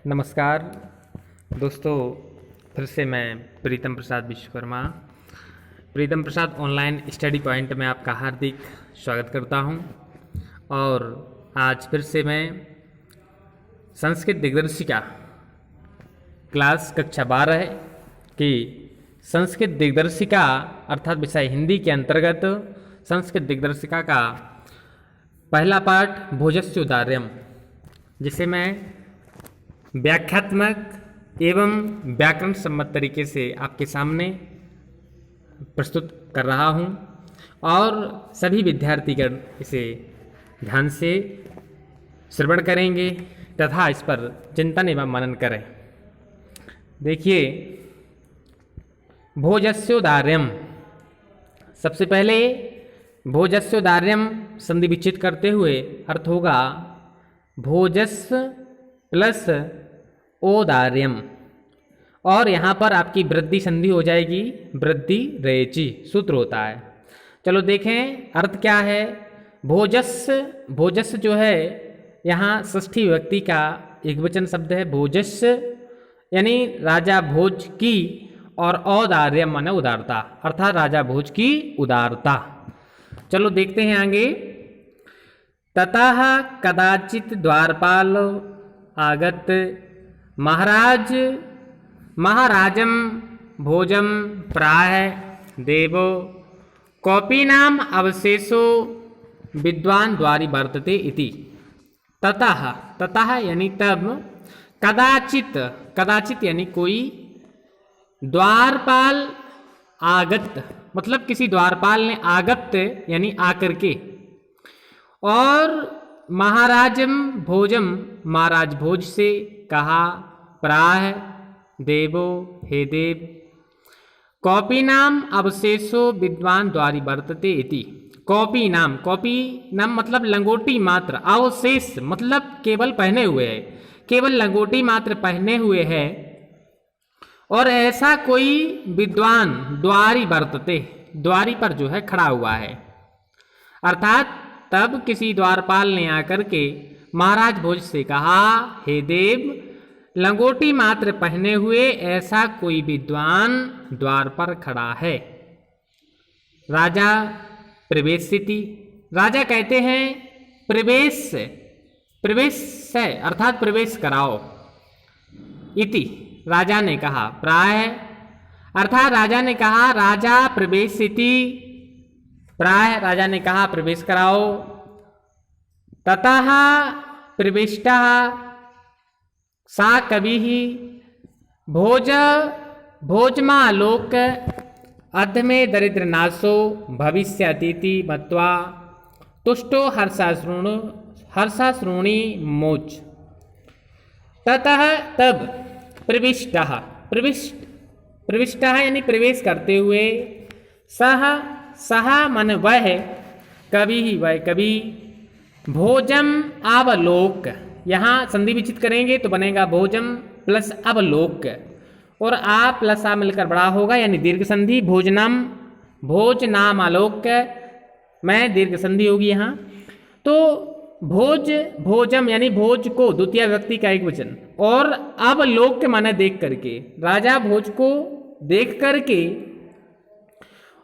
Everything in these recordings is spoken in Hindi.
नमस्कार दोस्तों, फिर से मैं प्रीतम प्रसाद विश्वकर्मा प्रीतम प्रसाद ऑनलाइन स्टडी पॉइंट में आपका हार्दिक स्वागत करता हूं। और आज फिर से मैं संस्कृत दिग्दर्शिका क्लास कक्षा 12 की संस्कृत दिग्दर्शिका अर्थात विषय हिंदी के अंतर्गत संस्कृत दिग्दर्शिका का पहला पाठ भोजस्योदार्यम, जिसे मैं व्याख्यात्मक एवं व्याकरण सम्मत तरीके से आपके सामने प्रस्तुत कर रहा हूं और सभी विद्यार्थीगण इसे ध्यान से श्रवण करेंगे तथा इस पर चिंतन एवं मनन करें। देखिए, भोजस्योदार्यम, सबसे पहले भोजस्योदार्यम संधि विच्छेद करते हुए अर्थ होगा भोजस्व प्लस ओदार्यम, और यहाँ पर आपकी वृद्धि संधि हो जाएगी वृद्धि रेची, सूत्र होता है। चलो देखें अर्थ क्या है। भोजस्व जो है यहाँ षष्ठी विभक्ति का एक वचन शब्द है भोजस्व, यानी राजा भोज की, और औदार्यम माने उदारता, अर्थात राजा भोज की उदारता। चलो देखते हैं आगे। ततः कदाचित द्वारपाल आगत महाराजम भोजम प्राह देवो कौपीनाम अवशेषो विद्वान द्वारी वर्तते इति। ततः यानी तब, कदाचित यानी कोई, द्वारपाल आगत मतलब किसी द्वारपाल ने आगत यानी आकर के, और महाराजम भोजम महाराज भोज से कहा, प्राह देवो हे देव, कौपी नाम अवशेषो विद्वान द्वारी वर्तते इति। कौपी नाम मतलब लंगोटी मात्र, अवशेष मतलब केवल पहने हुए है, केवल लंगोटी मात्र पहने हुए है, और ऐसा कोई विद्वान द्वारी वर्तते, द्वारी पर जो है खड़ा हुआ है। अर्थात तब किसी द्वारपाल ने आकर के महाराज भोज से कहा, हे देव, लंगोटी मात्र पहने हुए ऐसा कोई विद्वान द्वार पर खड़ा है। राजा प्रवेश स्थिति, राजा कहते हैं प्रवेश है अर्थात प्रवेश कराओ। इति राजा ने कहा, प्राय अर्थात राजा ने कहा, राजा प्रवेश स्थिति, प्राय राजा ने कहा प्रवेश कराओ। ततः प्रविष्टः सा कवि भोजमालोक अध में दरिद्र नाशो भविष्यतीति मत्वा तुष्टो हर्षाश्रुणी मोच। ततः तब प्रविष्टः यानी प्रवेश करते हुए, सह मन वह, कवि भोजम अवलोक, यहाँ संधि विच्छेद करेंगे तो बनेगा भोजम प्लस अवलोक, और आ प्लस आ मिलकर बड़ा होगा यानी दीर्घ संधि। भोजनाम आलोक में दीर्घ संधि होगी यहाँ। तो भोजम यानी भोज को द्वितीय व्यक्ति का एक वचन, और अवलोक माने देख करके, राजा भोज को देख करके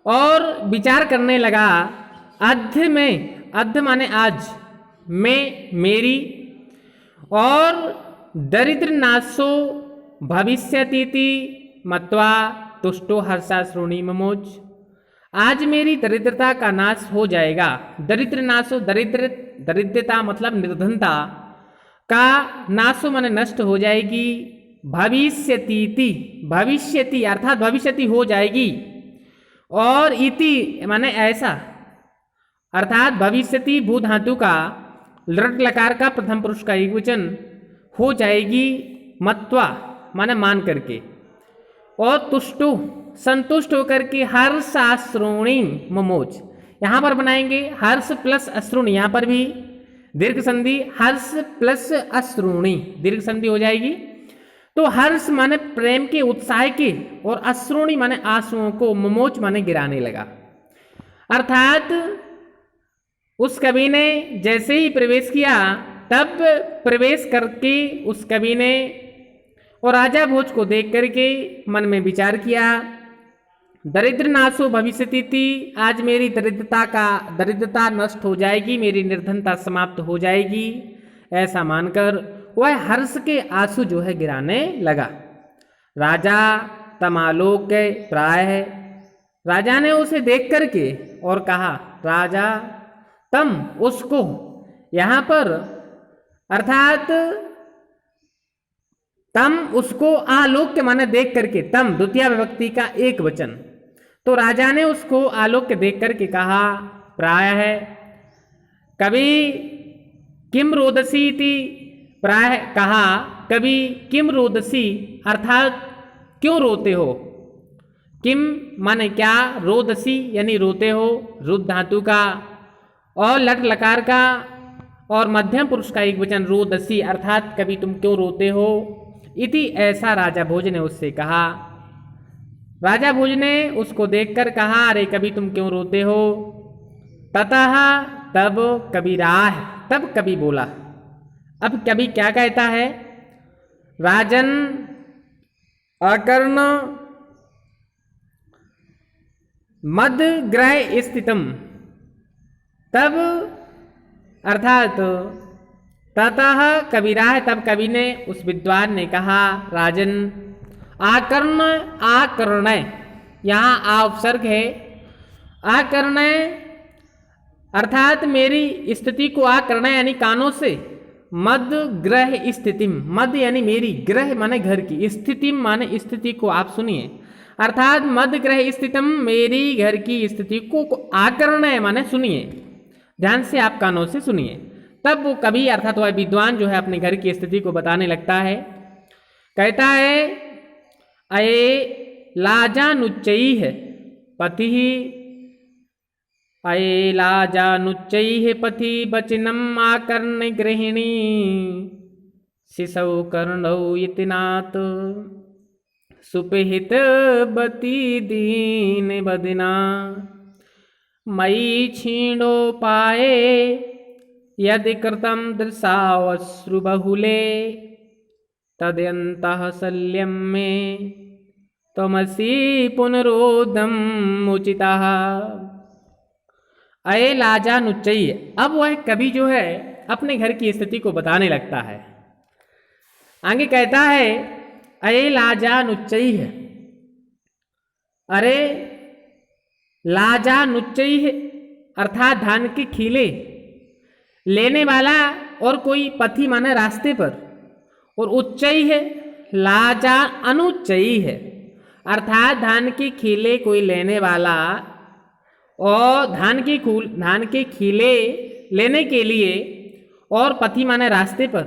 और विचार करने लगा। अध माने आज, में मेरी, और दरिद्र नाशो भविष्यतीति मत्वा तुष्टो हर्षाश्रुणी ममोज, आज मेरी दरिद्रता का नाश हो जाएगा। दरिद्र नाशो, दरिद्रता मतलब निर्धनता का, नाशो माने नष्ट हो जाएगी, भविष्यति अर्थात भविष्यति हो जाएगी, और इति माने ऐसा, अर्थात भविष्यति भू धातु का लृट लकार का प्रथम पुरुष का एक वचन हो जाएगी, मत्वा माने मान करके, और तुष्टु संतुष्ट होकर के, हर्षाश्रुणी ममोज, यहाँ पर बनाएंगे हर्ष प्लस अश्रुणी, यहाँ पर भी दीर्घ संधि, हर्ष प्लस अश्रुणी दीर्घ संधि हो जाएगी। तो हर्ष माने प्रेम के, उत्साह के, और अश्रुणी माने आंसुओं को, ममोच माने गिराने लगा। अर्थात उस कवि ने जैसे ही प्रवेश किया तब प्रवेश करके उस कवि ने और राजा भोज को देख करके मन में विचार किया, दरिद्र नाशो भविष्यति, आज मेरी दरिद्रता नष्ट हो जाएगी, मेरी निर्धनता समाप्त हो जाएगी। ऐसा मानकर वह हर्ष के आंसू जो है गिराने लगा। राजा तमालोक प्राय है, राजा ने उसे देख करके और कहा, राजा तम उसको, यहाँ पर अर्थात तम उसको, आलोक्य माने देख करके, तम द्वितीय विभक्ति का एक वचन, तो राजा ने उसको आलोक्य देख करके कहा, प्राय है, कभी किम रोदसी थी, प्राय कहा कभी किम रोदसी अर्थात क्यों रोते हो, किम माने क्या, रोदसी यानी रोते हो, रुद्ध धातु का और लट लकार का और मध्यम पुरुष का एक वचन रोदसी अर्थात कभी तुम क्यों रोते हो। इति ऐसा राजा भोज ने उससे कहा। राजा भोज ने उसको देखकर कहा, अरे कभी तुम क्यों रोते हो। ततः तब कबीराह, तब कभी बोला। अब कभी क्या कहता है, राजन अकर्ण मद ग्रह स्थितम, तब अर्थात ततः कबीराह, तब कवि ने उस विद्वान ने कहा, राजन आकर्ण, आकर्ण यहाँ आ उपसर्ग है, आकर्ण अर्थात मेरी स्थिति को आकर्ण यानी कानों से, मद ग्रह स्थितिम, मद यानी मेरी, ग्रह माने घर की, स्थितिम माने स्थिति को, आप सुनिए अर्थात मद ग्रह स्थितम मेरी घर की स्थिति को आकर्ण माने सुनिए, ध्यान से आप कानों से सुनिए। तब वो कवि अर्थात वह विद्वान जो है अपने घर की स्थिति को बताने लगता है। कहता है, अये लाजानुच्चैः पति, अये लाजानुच्चैः पति वचनम् आकर्ण गृहिणी, शिशौ कर्णौ यतिनाथ सुपहित बती दीन बदना, मयि क्षीणोपाये यदि कृतं दृशावश्रुबहुले, तदयन्तः शल्यं मे त्वमसि पुनरोदम उचितः। अये लाजानुच्चैः, अब वह कवि जो है अपने घर की स्थिति को बताने लगता है। आगे कहता है, अये लाजानुच्चैः, अरे लाजानुच्चैः अर्थात धान के खीले लेने वाला और कोई पथी माने रास्ते पर, और उच्चैः लाजा अनुच्चैः अर्थात धान के खीले कोई लेने वाला और धान के खीले लेने के लिए और पथी माने रास्ते पर,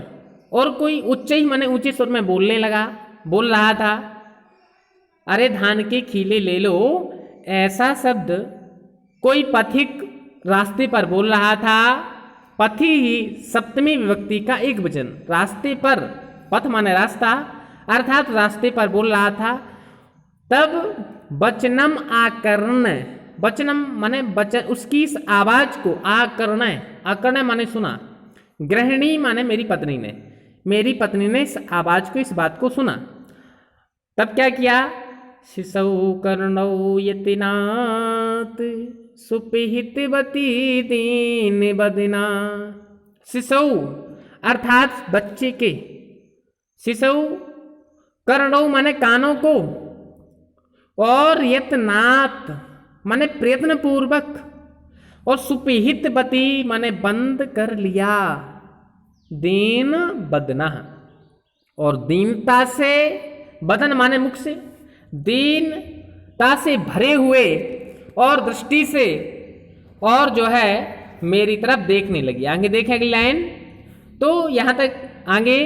और कोई उच्चैः माने ऊंचे स्वर में बोल रहा था। अरे धान के खीले ले लो, ऐसा शब्द कोई पथिक रास्ते पर बोल रहा था। पथी ही सप्तमी विभक्ति का एक वचन, रास्ते पर, पथ माने रास्ता अर्थात रास्ते पर बोल रहा था। तब वचनम आकर्ण, वचनम माने वचन, उसकी इस आवाज को आकर्ण, आकर्ण माने सुना, गृहिणी माने मेरी पत्नी ने, मेरी पत्नी ने इस आवाज को, इस बात को सुना। तब क्या किया, शिशौ कर्णौ यतिनाथ सुपिहितवती दीन बदना, शिशौ अर्थात बच्चे के, शिशौ कर्णौ माने कानों को, और यतनाथ माने प्रयत्न पूर्वक, और सुपिहितवती माने बंद कर लिया, दीन बदना और दीनता से, बदन माने मुख से, दीनता से भरे हुए और दृष्टि से, और जो है मेरी तरफ देखने लगी। आगे देखें अगली लाइन, तो यहां तक आगे,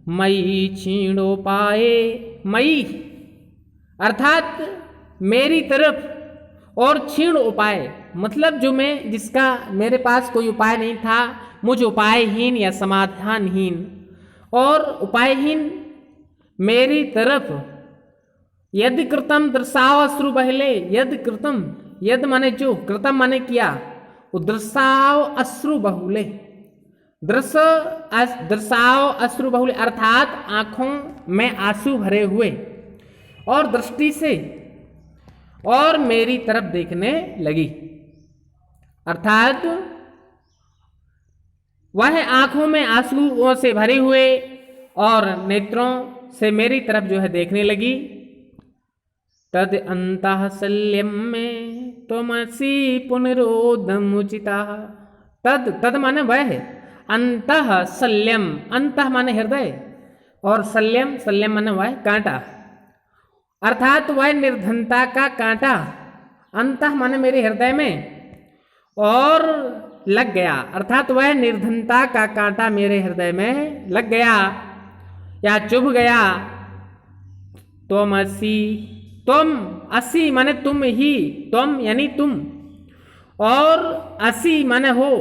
मयि क्षीणोपाये, मयि अर्थात मेरी तरफ, और क्षीण उपाय मतलब जो मैं, जिसका मेरे पास कोई उपाय नहीं था, मुझ उपायहीन या समाधानहीन और उपायहीन मेरी तरफ, यदि कृतम दृशाव अश्रु बहले, यदि कृतम, यद माने जो, कृतम माने किया, दृशाव अश्रु बहुले दृशाओ अश्रु बहुल, अर्थात आंखों में आंसू भरे हुए और दृष्टि से और मेरी तरफ देखने लगी। अर्थात वह आंखों में आंसुओं से भरे हुए और नेत्रों से मेरी तरफ जो है देखने लगी। तद अंतः शल्यम में त्वमसि पुनरोदमुचिता। तद माने वह है, अंतः शल्यम, अंतः माने हृदय और शल्यम माने वह कांटा, अर्थात वह निर्धनता का कांटा अंतः माने मेरे हृदय में और लग गया, अर्थात वह निर्धनता का कांटा मेरे हृदय में लग गया या चुभ गया। तुम असी माने तुम ही, तुम यानी तुम, और असी माने हो,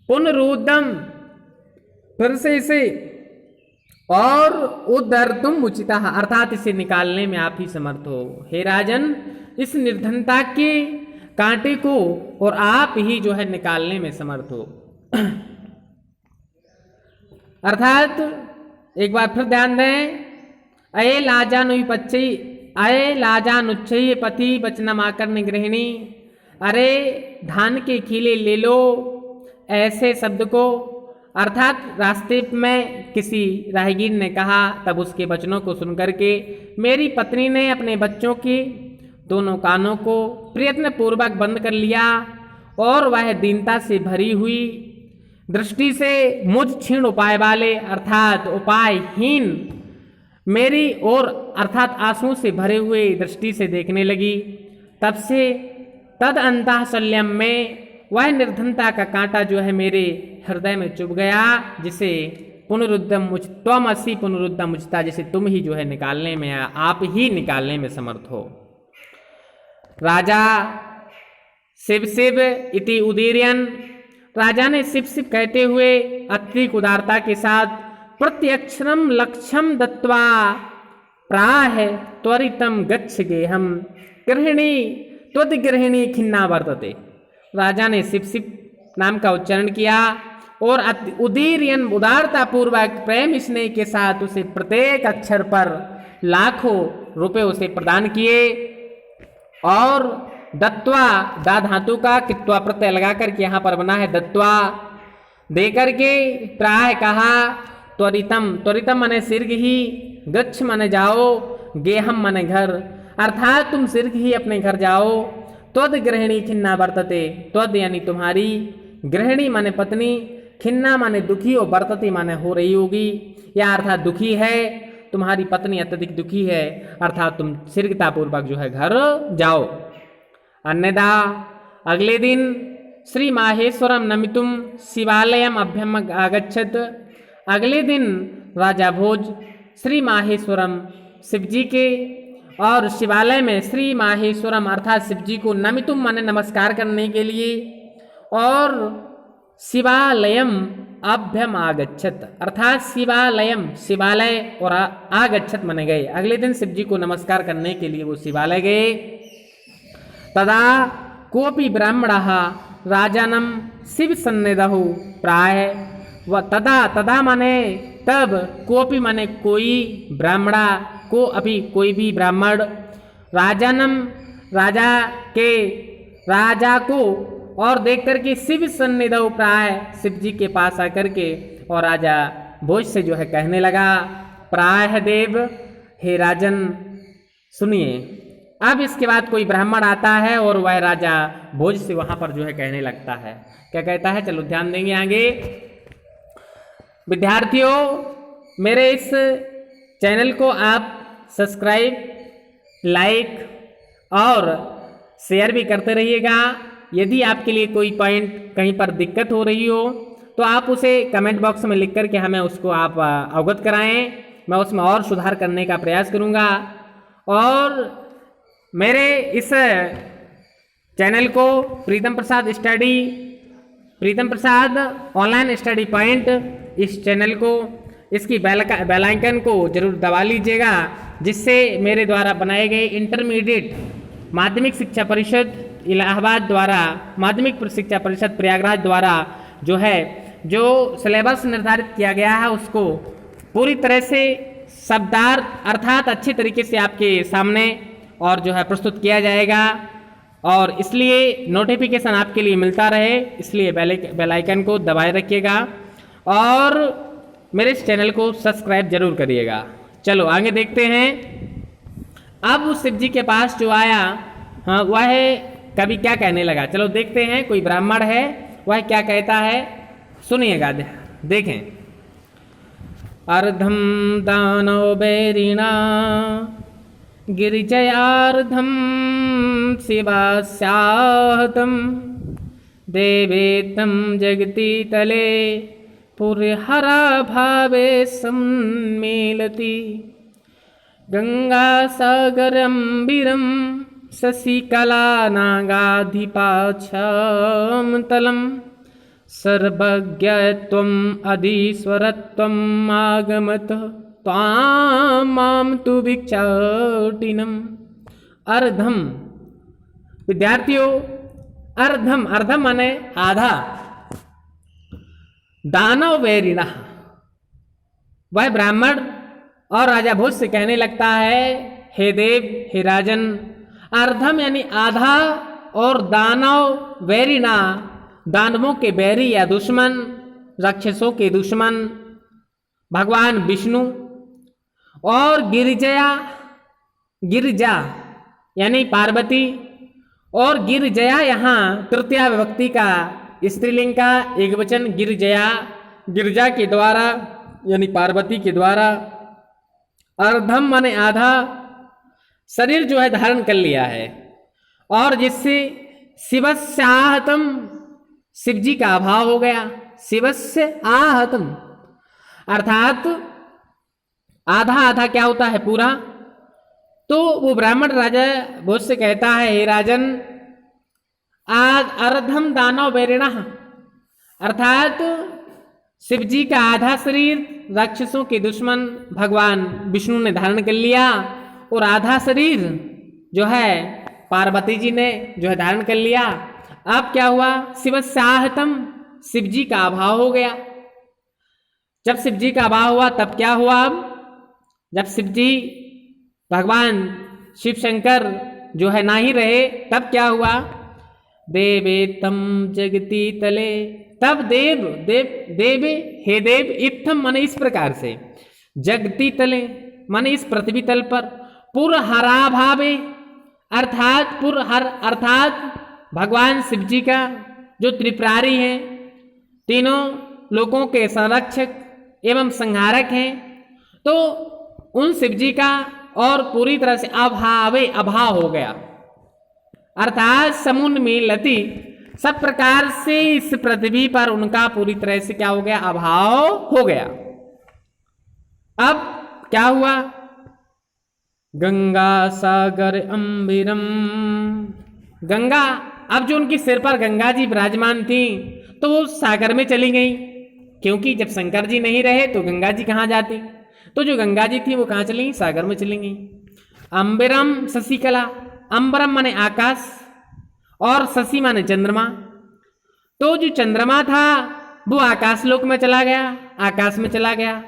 पुनरुदम फिर से इसे, और उदर तुम उचिता, अर्थात इसे निकालने में आप ही समर्थ हो। हे राजन, इस निर्धनता के कांटे को और आप ही जो है निकालने में समर्थ हो। अर्थात एक बार फिर ध्यान दें, अये लाजानुच्छयी पति वचनम आकर्ण्य गृहिणी, अरे धान के खीले ले लो, ऐसे शब्द को, अर्थात रास्ते में किसी राहगीर ने कहा, तब उसके वचनों को सुनकर के मेरी पत्नी ने अपने बच्चों के दोनों कानों को प्रयत्न पूर्वक बंद कर लिया और वह दीनता से भरी हुई दृष्टि से मुझ क्षीण उपाय वाले, अर्थात उपायहीन मेरी ओर, अर्थात आंसुओं से भरे हुए दृष्टि से देखने लगी। तब से तद अंतः शल्यम में वह निर्धनता का कांटा जो है मेरे हृदय में चुभ गया, जिसे त्वमसि पुनरुद्धम मुचिता, जिसे तुम ही जो है निकालने में, आप ही निकालने में समर्थ हो। राजा शिव इति उदीर्यन, राजा ने शिव कहते हुए अत्यधिक उदारता के साथ प्रत्यक्षरम लक्ष्यम दत्वा प्राह त्वरितम गच्छ गेहम गृहिणी त्वद्गृहिणी खिन्ना वर्तते। राजा ने शिव नाम का उच्चारण किया और उदीर्यन उदारता पूर्वक प्रेम स्नेह के साथ उसे प्रत्येक अक्षर पर लाखों रुपए उसे प्रदान किए और दत्वा, दा धातु का कित्वा प्रत्यय लगा करके यहाँ पर बना है दत्वा, दे करके प्राय कहा, त्वरितम माने शीघ्र ही, गच्छ माने जाओ, गेहम माने घर, अर्थात तुम शीघ्र ही अपने घर जाओ। त्वद गृहिणी खिन्ना वर्तते, त्वद यानी तुम्हारी, गृहिणी माने पत्नी, खिन्ना माने दुखी और वर्तते माने हो रही होगी, या अर्थात दुखी है, तुम्हारी पत्नी अत्यधिक दुखी है, अर्थात तुम शीघ्रतापूर्वक जो है घर जाओ। अन्यदा अगले दिन श्री माहेश्वरम नमितुम शिवालयम अभ्यम आगच्छत, अगले दिन राजा भोज श्री माहेश्वरम शिव जी के और शिवालय में श्री माहेश्वरम अर्थात शिव जी को नमितुम माने नमस्कार करने के लिए, और शिवालयम अभ्यम आगच्छत, अर्थात शिवालय और आगच्छत माने गए। अगले दिन शिव जी को नमस्कार करने के लिए वो शिवालय गए। तदा कोपि ब्राह्मणः राजानम शिव सन्निधौ प्राह, व तदा माने तब, कोपि माने कोई, ब्राह्मणा को अभी कोई भी ब्राह्मण, राजानम राजा को और देख करके शिव सन्निधौ प्राय, शिव जी के पास आकर के और राजा भोज से जो है कहने लगा, प्राय देव, हे राजन सुनिए। अब इसके बाद कोई ब्राह्मण आता है और वह राजा भोज से वहां पर जो है कहने लगता है, क्या कहता है, चलो ध्यान देंगे आगे। विद्यार्थियों, मेरे इस चैनल को आप सब्सक्राइब, लाइक और शेयर भी करते रहिएगा। यदि आपके लिए कोई पॉइंट कहीं पर दिक्कत हो रही हो तो आप उसे कमेंट बॉक्स में लिख करके हमें उसको आप अवगत कराएं, मैं उसमें और सुधार करने का प्रयास करूंगा। और मेरे इस चैनल को प्रीतम प्रसाद ऑनलाइन स्टडी पॉइंट, इस चैनल को, इसकी बेल आइकन को जरूर दबा लीजिएगा, जिससे मेरे द्वारा बनाए गए इंटरमीडिएट माध्यमिक शिक्षा परिषद इलाहाबाद द्वारा, माध्यमिक शिक्षा परिषद प्रयागराज द्वारा जो है जो सिलेबस निर्धारित किया गया है उसको पूरी तरह से शब्दार्थ अर्थात अच्छे तरीके से आपके सामने और जो है प्रस्तुत किया जाएगा, और इसलिए नोटिफिकेशन आपके लिए मिलता रहे, इसलिए बेल आइकन को दबाए रखिएगा और मेरे इस चैनल को सब्सक्राइब जरूर करिएगा। चलो आगे देखते हैं। अब उस शिव जी के पास जो आया, हाँ, वह कवि क्या कहने लगा, चलो देखते हैं। कोई ब्राह्मण है, वह क्या कहता है, सुनिएगा, देखें। अर्धम दानव बैरिणा गिरिजयार्धम शिवास्याहतम देवेतम जगति तले पुरहरा भावे सम्मेलति गंगा सागरंबिरम शशिकला नागाधिपाच्छम तलम सर्वज्ञत्वम् अधीश्वरत्वम् आगमत त्वां मां तु भिक्षाटिनम्। अर्धम, विद्यार्थियों, अर्धम, अर्धम माने आधा। दानव वैरिणः, वह ब्राह्मण और राजा भोज से कहने लगता है, हे देव, हे राजन, अर्धम यानी आधा, और दानव वैरिणा, दानवों के बैरी या दुश्मन, राक्षसों के दुश्मन भगवान विष्णु, और गिरिजया, गिरिजा यानी पार्वती, और गिरिजया यहाँ तृतीया विभक्ति का स्त्रीलिंग का एक वचन गिरिजया, गिरिजा के द्वारा यानी पार्वती के द्वारा। अर्धम माने आधा, शरीर जो है धारण कर लिया है, और जिससे शिवस्य आहतम, शिव जी का अभाव हो गया। शिवस्य आहतम अर्थात आधा आधा क्या होता है, पूरा। तो वो ब्राह्मण राजा भोज से कहता है, हे राजन, आज अर्धम दानव बैरिणा, अर्थात शिव जी का आधा शरीर राक्षसों के दुश्मन भगवान विष्णु ने धारण कर लिया, और आधा शरीर जो है पार्वती जी ने जो है धारण कर लिया। अब क्या हुआ, शिवस्य आहतम, शिव जी का अभाव हो गया। जब शिव जी का अभाव हुआ तब क्या हुआ, अब जब शिव जी भगवान शिव शंकर जो है ना ही रहे, तब क्या हुआ, देवेतम जगति तले, तब देव देव देवे, हे देव, इत्थम माने इस प्रकार से, जगति तले माने इस पृथ्वी तल पर, पुरहरा भावे अर्थात पुरहर अर्थात भगवान शिव जी का जो त्रिपुरारी हैं, तीनों लोकों के संरक्षक एवं संहारक हैं, तो उन शिव जी का और पूरी तरह से अभाव हो गया, अर्थात समुन्मीलति, सब प्रकार से इस पृथ्वी पर उनका पूरी तरह से क्या हो गया, अभाव हो गया। अब क्या हुआ, गंगा सागर अंबिरम, गंगा, अब जो उनके सिर पर गंगा जी विराजमान थी तो वो सागर में चली गई, क्योंकि जब शंकर जी नहीं रहे तो गंगा जी कहाँ जाती, तो जो गंगा जी थी वो कहाँ चली, सागर में चली गई। अंबिरम शशिकला, अंबरम माने आकाश और शशि माने चंद्रमा, तो जो चंद्रमा था वो आकाश लोक में चला गया, आकाश में चला गया।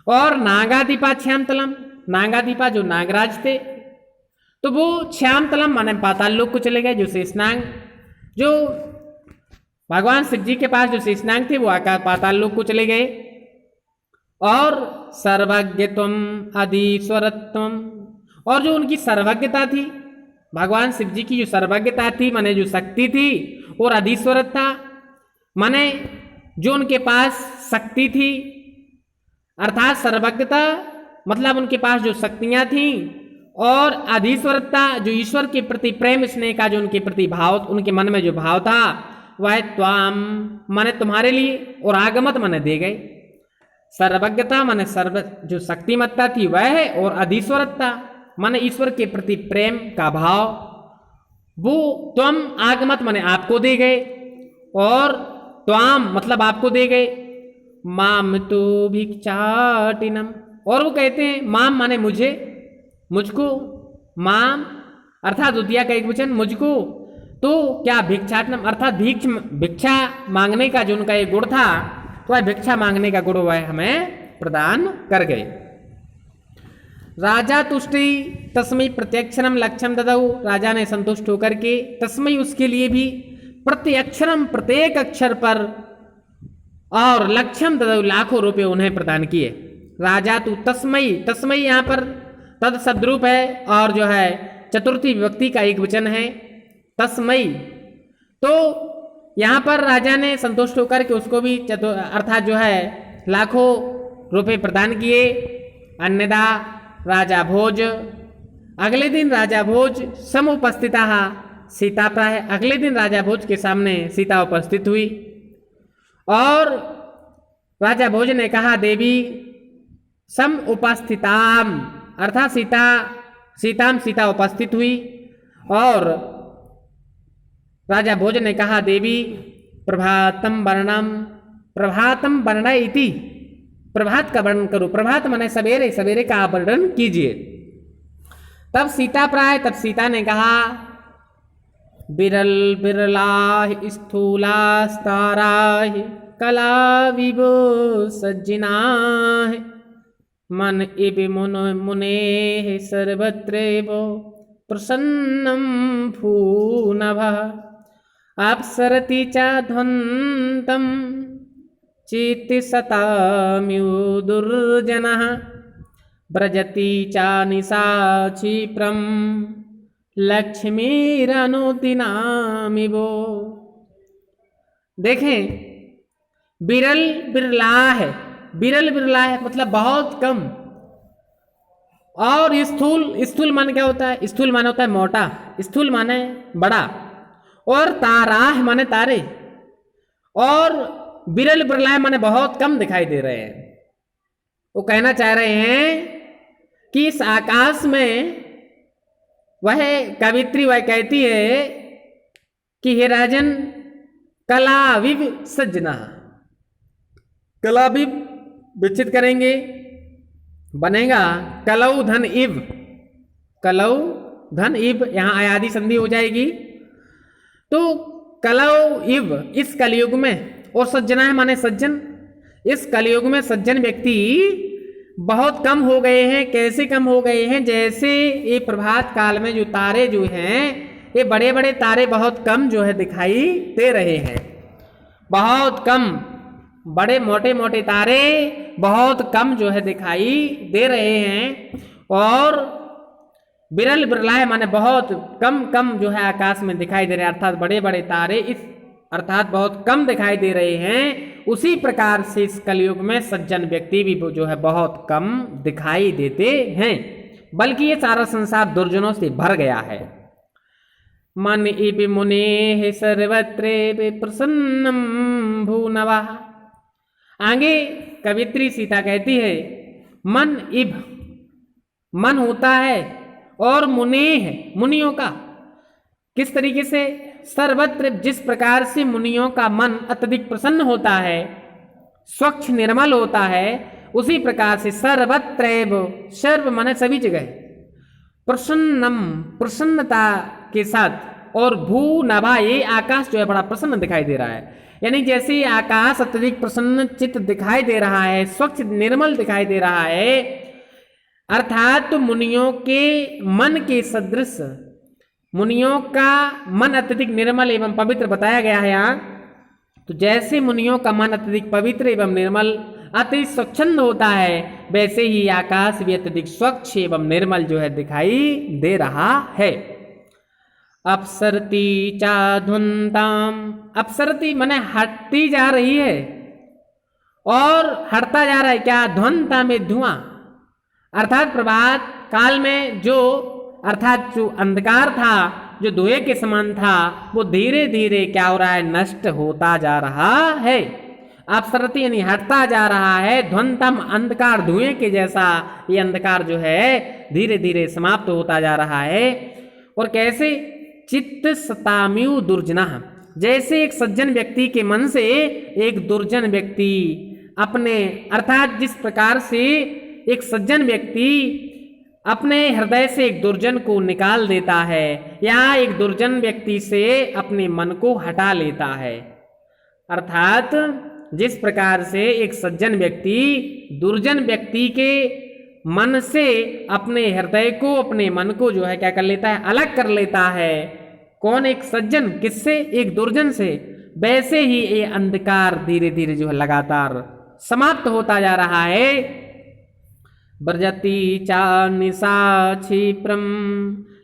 और नागाधिपा श्यामतलम, नागाधिपा जो नागराज थे तो वो श्यामतलम माने पाताल लोक को चले गए, जो शेषनाग, जो भगवान शिव जी के पास जो शेषनाग थे वो आकाश पाताल लोक को चले गए। और सर्वज्ञत्वम अधीश्वरत्वम, और जो उनकी सर्वज्ञता थी, भगवान शिव जी की जो सर्वज्ञता थी माने जो शक्ति थी, और अधीश्वरता माने जो उनके पास शक्ति थी, अर्थात सर्वज्ञता मतलब उनके पास जो शक्तियां थीं, और अधीश्वरता जो ईश्वर के प्रति प्रेम स्नेह का जो उनके प्रति भाव, उनके मन में जो भाव था, वह त्वाम माने तुम्हारे लिए, और आगमत माने दे गए। सर्वज्ञता माने सर्व जो शक्तिमत्ता थी वह है, और अधीश्वरता माने ईश्वर के प्रति प्रेम का भाव, वो त्वम आगमत माने आपको दे गए, और त्वाम मतलब आपको दे गए। माम तो भिक्षाटिनम, और वो कहते हैं माम माने मुझे, मुझको, माम अर्थात द्वितीया का एक वचन मुझको, तो क्या भिक्षाटनम अर्थात भिक्षा मांगने का जो उनका एक गुण था, तो वह भिक्षा मांगने का गुण वह हमें प्रदान कर गए। राजा तुष्टि तस्मै प्रत्यक्षरम लक्ष्यम ददौ, राजा ने संतुष्ट होकर के तस्मै उसके लिए भी प्रत्यक्षरम प्रत्येक अक्षर पर और लक्ष्यम ददौ लाखों रुपए उन्हें प्रदान किए। राजा तू तस्मै, तस्मै यहाँ पर तद सद्रूप है और जो है चतुर्थी विभक्ति का एक वचन है तस्मै। तो यहाँ पर राजा ने संतुष्ट होकर के उसको भी अर्थात जो है लाखों रुपए प्रदान किए। अन्यदा राजा भोज, अगले दिन राजा भोज समुपस्थिता सीता प्राय, अगले दिन राजा भोज के सामने सीता उपस्थित हुई और राजा भोज ने कहा देवी सम उपस्थिताम अर्थात सीता उपस्थित हुई और राजा भोज ने कहा देवी प्रभातम वर्णय इति, प्रभात का वर्णन करो। प्रभात माने सवेरे, सवेरे का वर्णन कीजिए। तब सीता प्राय, तब सीता ने कहा बिरल बिरलाह स्थूलास्ताराह कला विभो सज्जिनाह मन इव मुने सर्वत्रैव प्रसन्नम भूनभः अप्सरति च ध्वन्तम चेति सताम्युदुर्जनः व्रजति च निशाचीप्रम लक्ष्मीरनुदिनामिवो। देखें बिरल बिरला है, बिरल बिरला है मतलब बहुत कम, और स्थूल, स्थूल मान क्या होता है? स्थूल मान होता है मोटा, स्थूल माने बड़ा, और ताराह माने तारे, और बिरल बिरला माने बहुत कम दिखाई दे रहे हैं। वो कहना चाह रहे हैं कि इस आकाश में वह कवित्री वह कहती है कि हे राजन कलाविव सज्जना, कलाविव विकसित करेंगे, बनेगा कलौ धन इव, कलौ धन इव, यहां आयादी संधि हो जाएगी। तो कलौ इव इस कलयुग में, और सज्जना है माने सज्जन, इस कलयुग में सज्जन व्यक्ति बहुत कम हो गए हैं। कैसे कम हो गए हैं? जैसे ये प्रभात काल में जो तारे जो हैं, ये बड़े बड़े तारे बहुत कम जो है दिखाई दे रहे हैं, बहुत कम, बड़े मोटे मोटे तारे बहुत कम जो है दिखाई दे रहे हैं। और बिरल बिरलाए माने बहुत कम कम जो है आकाश में दिखाई दे रहे हैं, अर्थात बड़े बड़े तारे इस अर्थात बहुत कम दिखाई दे रहे हैं। उसी प्रकार से इस कलयुग में सज्जन व्यक्ति भी जो है बहुत कम दिखाई देते हैं, बल्कि ये सारा संसार दुर्जनों से भर गया है। मन इव मुने सर्वत्र प्रसन्नम भूनवा। आगे कवित्री सीता कहती है मन इव, मन होता है, और मुने है मुनियों का, किस तरीके से? सर्वत्र, जिस प्रकार से मुनियों का मन अत्यधिक प्रसन्न होता है, स्वच्छ निर्मल होता है, उसी प्रकार से सर्वत्रैव, सर्व माने सभी जगह, प्रसन्नम प्रसन्नता के साथ, और भू नभा ये आकाश जो है बड़ा प्रसन्न दिखाई दे रहा है। यानी जैसे आकाश अत्यधिक प्रसन्न चित्त दिखाई दे रहा है, स्वच्छ निर्मल दिखाई दे रहा है, अर्थात तो मुनियों के मन के सदृश, मुनियों का मन अत्यधिक निर्मल एवं पवित्र बताया गया है यहाँ। तो जैसे मुनियों का मन अत्यधिक पवित्र एवं निर्मल अति स्वच्छंद होता है, वैसे ही आकाश भी अत्यधिक स्वच्छ एवं निर्मल जो है दिखाई दे रहा है। अपसरती चा धुंताम, अपसरती माने हटती जा रही है, और हटता जा रहा है क्या? ध्वंता में धुआं, अर्थात प्रभात काल में जो अर्थात जो अंधकार था, जो धुएं के समान था, वो धीरे धीरे क्या हो रहा है? नष्ट होता जा रहा है। अपसरती यानी हटता जा रहा है, ध्वंतम अंधकार, धुएं के जैसा ये अंधकार जो है धीरे धीरे समाप्त होता जा रहा है। और कैसे? चित्त सताम्यु दुर्जना, जैसे एक सज्जन व्यक्ति के मन से एक दुर्जन व्यक्ति अपने, अर्थात जिस प्रकार से एक सज्जन व्यक्ति अपने हृदय से एक दुर्जन को निकाल देता है या एक दुर्जन व्यक्ति से अपने मन को हटा लेता है। अर्थात जिस प्रकार से एक सज्जन व्यक्ति दुर्जन व्यक्ति के मन से अपने हृदय को, अपने मन को जो है क्या कर लेता है, अलग कर लेता है। कौन? एक सज्जन। किससे? एक दुर्जन से। वैसे ही ये अंधकार धीरे धीरे जो है लगातार समाप्त होता जा रहा है। ब्रजति चा निशा क्षिप्रम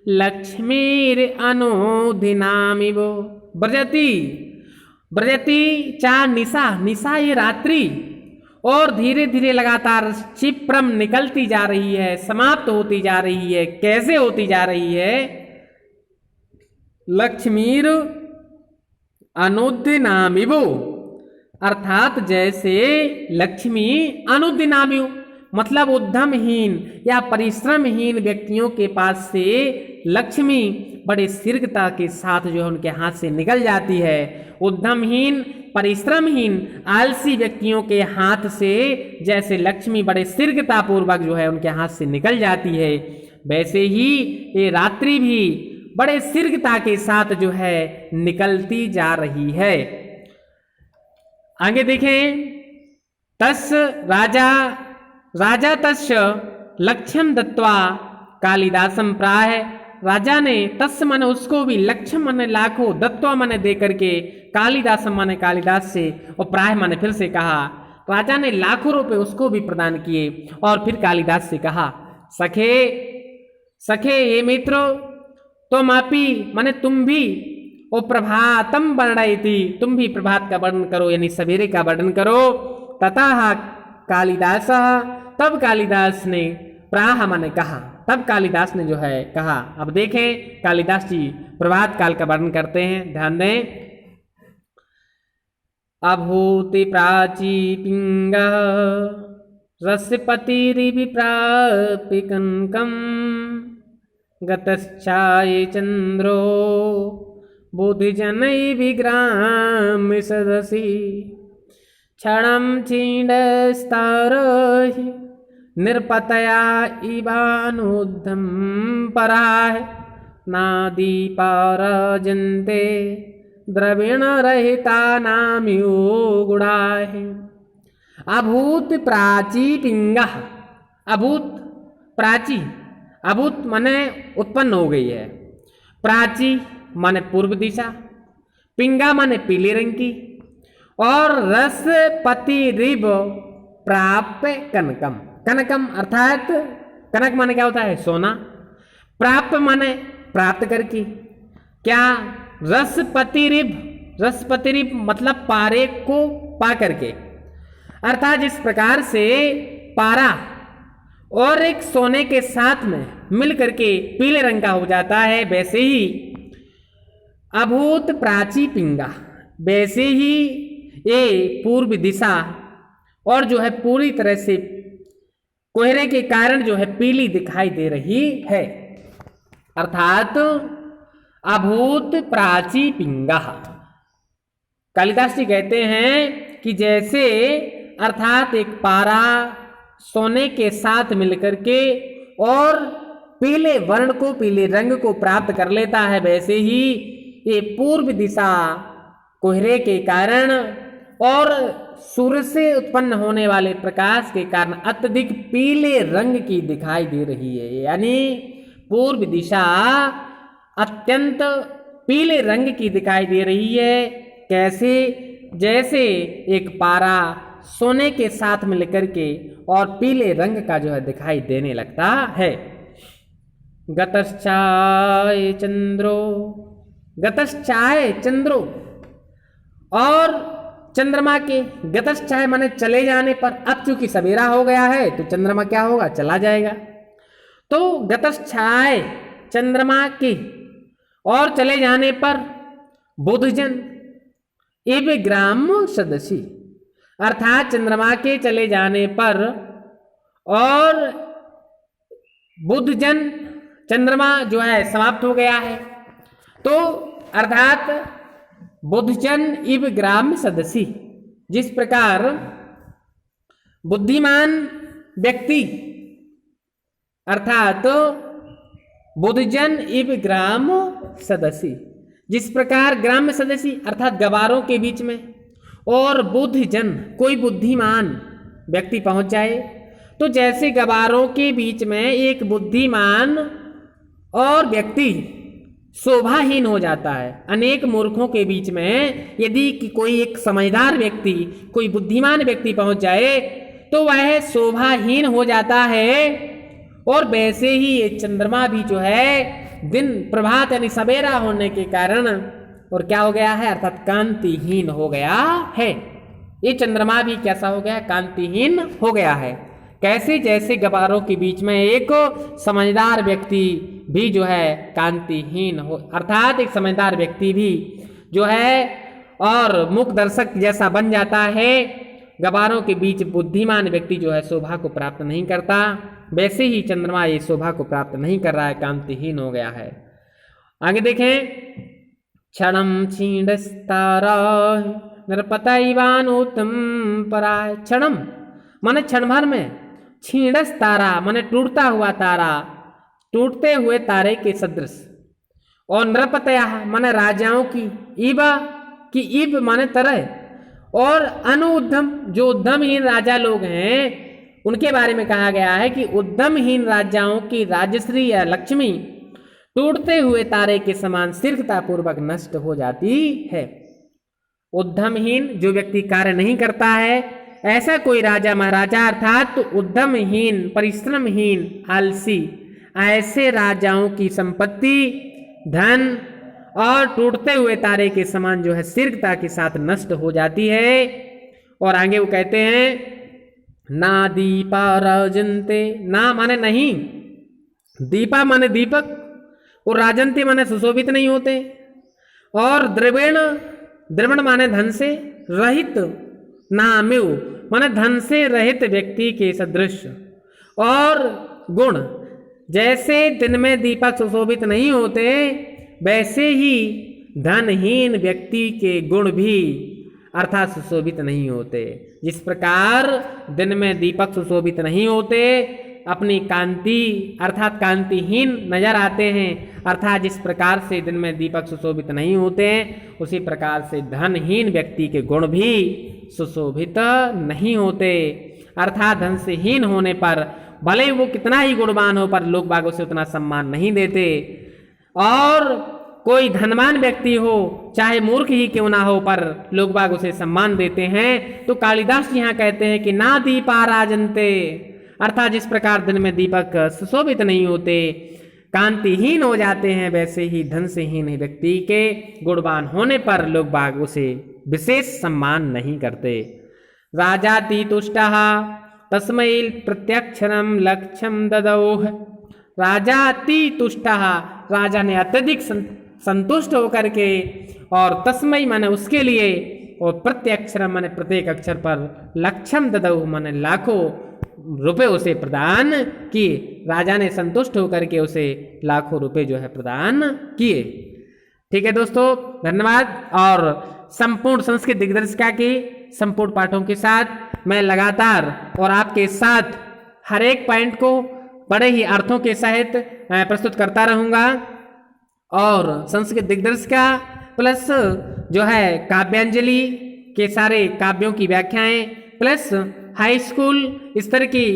लक्ष्मीर अनुदिनामिव। ब्रजति, ब्रजति चा निशा, निशा ये रात्रि, और धीरे धीरे लगातार क्षिप्रम निकलती जा रही है, समाप्त होती जा रही है। कैसे होती जा रही है? लक्ष्मीर अनुदिनामिव, अर्थात जैसे लक्ष्मी अनुदिनामिव मतलब उद्यमहीन या परिश्रमहीन व्यक्तियों के पास से लक्ष्मी बड़े शीघ्रता के साथ जो है उनके हाथ से निकल जाती है। उद्यमहीन, परिश्रमहीन, आलसी व्यक्तियों के हाथ से जैसे लक्ष्मी बड़े शीघ्रता पूर्वक जो है उनके हाथ से निकल जाती है, वैसे ही ये रात्रि भी बड़े शीघ्रता के साथ जो है निकलती जा रही है। आगे देखें। तस् राजा तस्य लक्ष्यम दत्वा कालिदासम प्राह। राजा ने तस् मन उसको भी, लक्ष्यम मन लाखों, दत्वा मन दे करके, कालिदासम मन कालिदास से, और प्राह मन फिर से कहा। राजा ने लाखों रुपए उसको भी प्रदान किए और फिर कालिदास से कहा, सखे सखे ये मित्र, तुम अपी माने तुम भी, ओ प्रभातम वर्णयति, तुम भी प्रभात का वर्णन करो, यानी सवेरे का वर्णन करो। तथा कालिदास, तब कालिदास ने प्राह माने कहा, तब कालिदास ने जो है कहा। अब देखें कालिदास जी प्रभात काल का वर्णन करते हैं, ध्यान दें। अभूति प्राची पिंगा रसपतिरिविप्राप्य कनकम गतश्चाये चंद्रो बुद्धिजनैः विग्राम्य सदसि क्षणं क्षीणस्तारहि निर्पतया इवानुद्धं पराः नादीपा राजन्ते द्रविणरहितानामियो गुणाः। अभूत प्राची पिंगा, अभूत प्राची, अभूत माने उत्पन्न हो गई है, प्राची माने पूर्व दिशा, पिंगा माने पीले रंग की, और रसपति रिब प्राप्य कनकम। कनकम अर्थात कनक माने क्या होता है? सोना। प्राप्य माने प्राप्त करके। क्या? रसपति रिब, रसपति रिब मतलब पारे को पा करके। अर्थात जिस प्रकार से पारा और एक सोने के साथ में मिल करके पीले रंग का हो जाता है, वैसे ही अभूत प्राची पिंगा, वैसे ही ये पूर्व दिशा और जो है पूरी तरह से कोहरे के कारण जो है पीली दिखाई दे रही है। अर्थात अभूत प्राची पिंगा। कालिदास जी कहते हैं कि जैसे अर्थात एक पारा सोने के साथ मिलकर के और पीले वर्ण को, पीले रंग को प्राप्त कर लेता है, वैसे ही ये पूर्व दिशा कोहरे के कारण और सूर्य से उत्पन्न होने वाले प्रकाश के कारण अत्यधिक पीले रंग की दिखाई दे रही है। यानी पूर्व दिशा अत्यंत पीले रंग की दिखाई दे रही है। कैसे? जैसे एक पारा सोने के साथ मिलकर के और पीले रंग का जो है दिखाई देने लगता है। गतश्चाय चंद्रो, गतश्चाय चंद्रो, और चंद्रमा के, गतश्चाय माने चले जाने पर, अब चूंकि सवेरा हो गया है तो चंद्रमा क्या होगा? चला जाएगा। तो गतश्चाय चंद्रमा के और चले जाने पर बुधजन एव ग्राम सदसी, अर्थात चंद्रमा के चले जाने पर और बुधजन, चंद्रमा जो है समाप्त हो गया है, तो अर्थात बुद्धजन इव ग्राम सदसी, जिस प्रकार बुद्धिमान व्यक्ति अर्थात बुद्धजन इव ग्राम सदसी, जिस प्रकार ग्राम्य सदसी अर्थात गवारों के बीच में और बुद्धजन कोई बुद्धिमान व्यक्ति पहुंच जाए, तो जैसे गवारों के बीच में एक बुद्धिमान और व्यक्ति शोभाहीन हो जाता है, अनेक मूर्खों के बीच में यदि कोई एक समझदार व्यक्ति कोई बुद्धिमान व्यक्ति पहुंच जाए तो वह शोभाहीन हो जाता है। और वैसे ही ये चंद्रमा भी जो है दिन प्रभात यानी सवेरा होने के कारण और क्या हो गया है, अर्थात कांतिहीन हो गया है। ये चंद्रमा भी कैसा हो गया, कांतिहीन हो गया है। कैसे, जैसे गवारों के बीच में एक समझदार व्यक्ति भी जो है कांतिहीन हो, अर्थात एक समझदार व्यक्ति भी जो है और मुख दर्शक जैसा बन जाता है, गवारों के बीच बुद्धिमान व्यक्ति जो है शोभा को प्राप्त नहीं करता, वैसे ही चंद्रमा ये शोभा को प्राप्त नहीं कर रहा है, कांतिहीन हो गया है। आगे देखें, क्षणम क्षीणस्तारा नरपतैवानुत्तम पराय। क्षणम माने क्षण भर में, क्षीणस तारा माने टूटता हुआ तारा, टूटते हुए तारे के सदृश, और नृपतया माने राजाओं की, इबा की इब माने तरह, और अनुउद्यम जो उद्यमहीन राजा लोग हैं उनके बारे में कहा गया है कि उद्यमहीन राजाओं की राजश्री या लक्ष्मी टूटते हुए तारे के समान शीघ्रता पूर्वक नष्ट हो जाती है। उद्यमहीन जो व्यक्ति कार्य नहीं करता है, ऐसा कोई राजा महाराजा अर्थात तो उद्यमहीन परिश्रमहीन आलसी, ऐसे राजाओं की संपत्ति धन और टूटते हुए तारे के समान जो है शीघ्रता के साथ नष्ट हो जाती है। और आगे वो कहते हैं, ना दीपा राजन्ते, ना माने नहीं, दीपा माने दीपक, और राजन्ते माने सुशोभित नहीं होते, और द्रविण, द्रविण माने धन से रहित, नाम्यु माने धन से रहित व्यक्ति के सदृश, और गुण जैसे दिन में दीपक सुशोभित नहीं होते वैसे ही धनहीन व्यक्ति के गुण भी अर्थात सुशोभित नहीं होते। जिस प्रकार दिन में दीपक सुशोभित नहीं होते, अपनी कांति अर्थात कांतिहीन नजर आते हैं, अर्थात जिस प्रकार से दिन में दीपक सुशोभित नहीं होते उसी प्रकार से धनहीन व्यक्ति के गुण भी सुशोभित नहीं होते। अर्थात धन से हीन होने पर भले वो कितना ही गुणवान हो पर लोग बागों से उतना सम्मान नहीं देते, और कोई धनवान व्यक्ति हो चाहे मूर्ख ही क्यों ना हो पर लोग बाग उसे सम्मान देते हैं। तो कालिदास जी यहाँ कहते हैं कि ना दीपा राजन्ते, अर्थात जिस प्रकार दिन में दीपक सुशोभित नहीं होते, कांतिहीन हो जाते हैं, वैसे ही धन से हीन व्यक्ति के गुणवान होने पर लोग बाग उसे विशेष सम्मान नहीं करते। राजाति तुष्टः तस्मै प्रत्यक्षरम लक्ष्यम ददौह। राजाति तुष्टः, राजा ने अत्यधिक संतुष्ट होकर के, और तस्मै माने उसके लिए, और प्रत्यक्षरम माने प्रत्येक अक्षर पर, लक्ष्यम ददौह माने लाखों रुपए उसे प्रदान किए। राजा ने संतुष्ट होकर के उसे लाखों रुपए जो है प्रदान किए। ठीक है दोस्तों, धन्यवाद। और संपूर्ण संस्कृत दिग्दर्शिका के संपूर्ण पाठों के साथ मैं लगातार और आपके साथ हर एक पॉइंट को बड़े ही अर्थों के सहित प्रस्तुत करता रहूंगा। और संस्कृत दिग्दर्शिका प्लस जो है काव्यांजलि के सारे काव्यों की व्याख्याएं प्लस हाई स्कूल स्तर की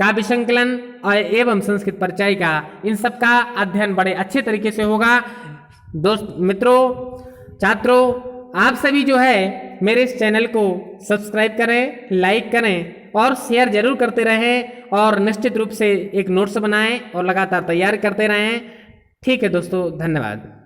काव्य संकलन और एवं संस्कृत परिचयिका, इन सब का अध्ययन बड़े अच्छे तरीके से होगा। दोस्त मित्रों, छात्रों, आप सभी जो है मेरे इस चैनल को सब्सक्राइब करें, लाइक करें और शेयर जरूर करते रहें, और निश्चित रूप से एक नोट्स बनाएं और लगातार तैयार करते रहें। ठीक है दोस्तों, धन्यवाद।